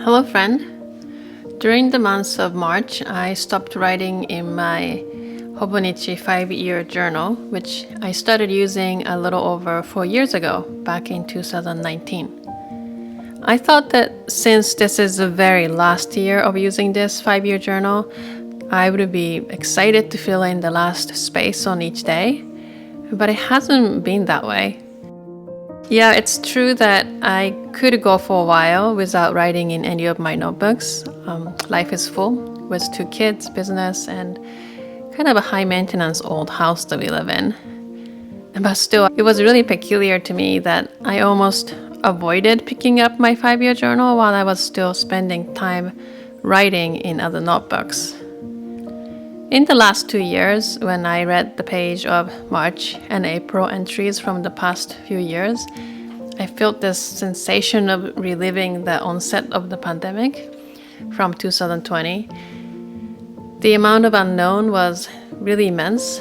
Hello, friend. During the months of March, I stopped writing in my Hobonichi 5-year journal, which I started using a little over 4 years ago, back in 2019. I thought that since this is the very last year of using this 5-year journal, I would be excited to fill in the last space on each day, but it hasn't been that way. Yeah, it's true that I could go for a while without writing in any of my notebooks. Life is full with 2 kids, business, and kind of a high-maintenance old house that we live in. But still, it was really peculiar to me that I almost avoided picking up my 5-year journal while I was still spending time writing in other notebooks. In the last 2 years, when I read the page of March and April entries from the past few years, I felt this sensation of reliving the onset of the pandemic from 2020. The amount of unknown was really immense,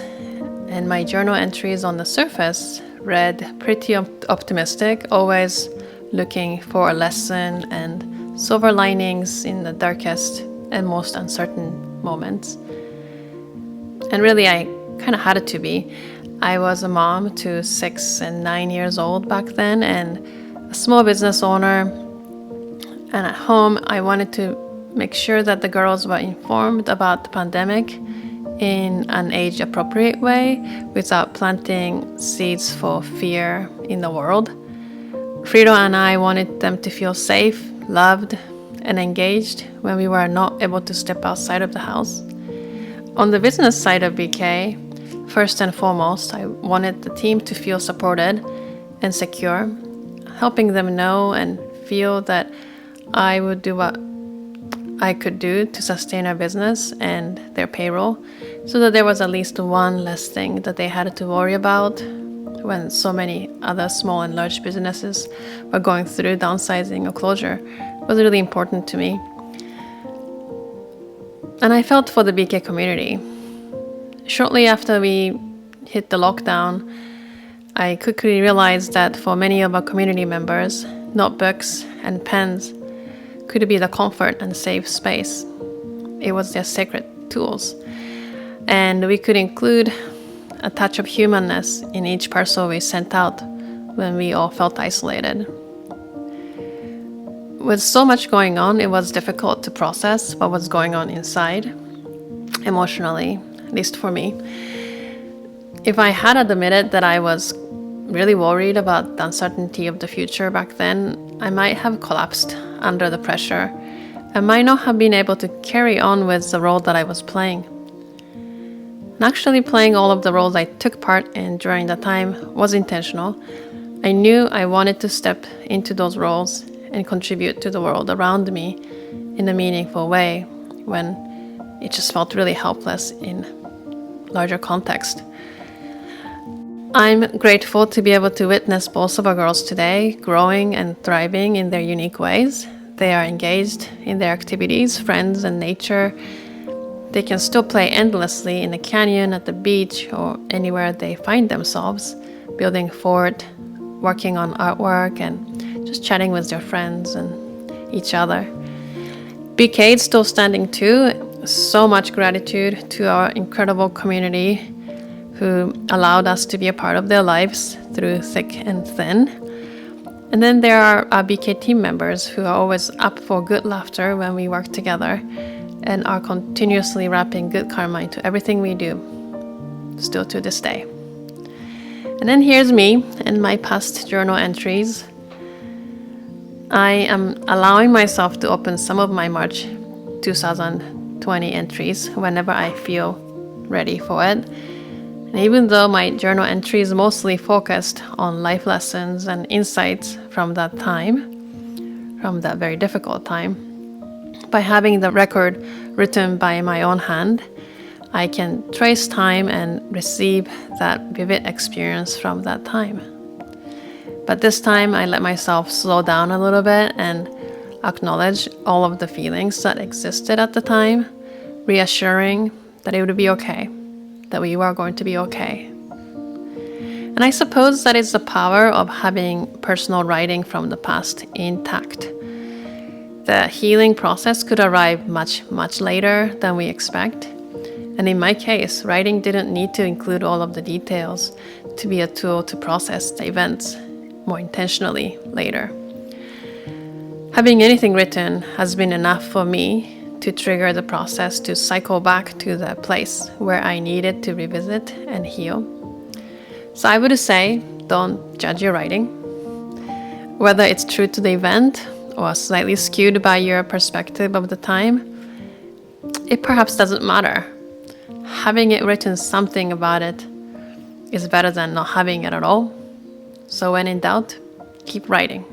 and my journal entries on the surface read pretty optimistic, always looking for a lesson and silver linings in the darkest and most uncertain moments. And really, I kind of had it to be. I was a mom to 6 and 9 years old back then, and a small business owner. And at home, I wanted to make sure that the girls were informed about the pandemic in an age-appropriate way without planting seeds for fear in the world. Frido and I wanted them to feel safe, loved, and engaged when we were not able to step outside of the house. On the business side of BK, first and foremost, I wanted the team to feel supported and secure, helping them know and feel that I would do what I could do to sustain our business and their payroll, so that there was at least one less thing that they had to worry about when so many other small and large businesses were going through downsizing or closure. It was really important to me. And I felt for the BK community. Shortly after we hit the lockdown, I quickly realized that for many of our community members, notebooks and pens could be the comfort and safe space. It was their sacred tools. And we could include a touch of humanness in each parcel we sent out when we all felt isolated. With so much going on, it was difficult to process what was going on inside, emotionally, at least for me. If I had admitted that I was really worried about the uncertainty of the future back then, I might have collapsed under the pressure and might not have been able to carry on with the role that I was playing. And actually playing all of the roles I took part in during that time was intentional. I knew I wanted to step into those roles and contribute to the world around me in a meaningful way when it just felt really helpless in larger context. I'm grateful to be able to witness both of our girls today growing and thriving in their unique ways. They are engaged in their activities, friends, and nature. They can still play endlessly in a canyon, at the beach, or anywhere they find themselves, building fort, working on artwork, and just chatting with their friends and each other. BK is still standing too. So much gratitude to our incredible community who allowed us to be a part of their lives through thick and thin. And then there are our BK team members who are always up for good laughter when we work together and are continuously wrapping good karma into everything we do, still to this day. And then here's me and my past journal entries. I am allowing myself to open some of my March 2020 entries whenever I feel ready for it. And even though my journal entry is mostly focused on life lessons and insights from that time, from that very difficult time, by having the record written by my own hand, I can trace time and receive that vivid experience from that time. But this time I let myself slow down a little bit and acknowledge all of the feelings that existed at the time, reassuring that it would be okay, that we were going to be okay. And I suppose that is the power of having personal writing from the past intact. The healing process could arrive much, much later than we expect. And in my case, writing didn't need to include all of the details to be a tool to process the events more intentionally later. Having anything written has been enough for me to trigger the process to cycle back to the place where I needed to revisit and heal. So I would say, don't judge your writing. Whether it's true to the event or slightly skewed by your perspective of the time, it perhaps doesn't matter. Having it written something about it is better than not having it at all. So when in doubt, keep writing.